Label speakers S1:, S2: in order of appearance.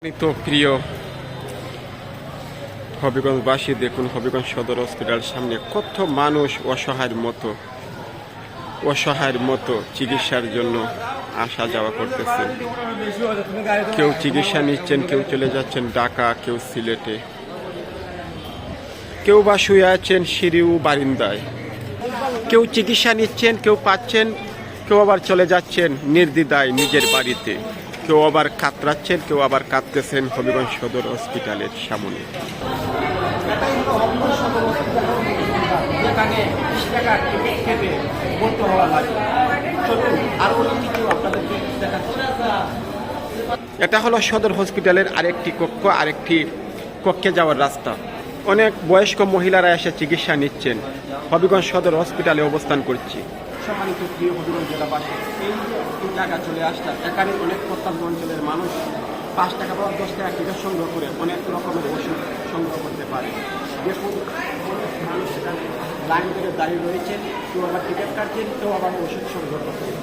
S1: তো প্রিয় হবিগঞ্জবাসী, দেখুন হবিগঞ্জ সদর হসপিটাল সামনে কত মানুষ অসহায়ের মতো চিকিৎসার জন্য আসা যাওয়া করতেছেন। কেউ চিকিৎসা নিচ্ছেন, কেউ চলে যাচ্ছেন ঢাকা, কেউ সিলেটে, কেউ বা শুয়ে আছেন সিঁড়ি ও বারিন্দায়। কেউ চিকিৎসা নিচ্ছেন, কেউ পাচ্ছেন, কেউ আবার চলে যাচ্ছেন নির্দ্বিধায় নিজের বাড়িতে। কেউ আবার কাতরাচ্ছেন, কেউ আবার কাঁদতেছেন হবিগঞ্জ সদর হসপিটালের সামনে। এটা হলো সদর হসপিটালের আরেকটি কক্ষ, আরেকটি কক্ষে যাওয়ার রাস্তা। অনেক বয়স্ক মহিলারা এসে চিকিৎসা নিচ্ছেন। হবিগঞ্জ সদর হসপিটালে অবস্থান করছি। সম্মানিত প্রিয় হবিগঞ্জ জেলাবাসী, এই জায়গা চলে আসতাম। এখানে অনেক প্রত্যন্ত অঞ্চলের মানুষ 5 টাকা বা 10 টাকা টিকিট সংগ্রহ করে অনেক রকমের ওষুধ সংগ্রহ করতে পারে। দেখুন, মানুষ এখানে লাইন ধরে দাঁড়িয়ে রয়েছেন, কেউ আবার টিকিট কাটছেন, কেউ আবার ওষুধ সংগ্রহ করছেন।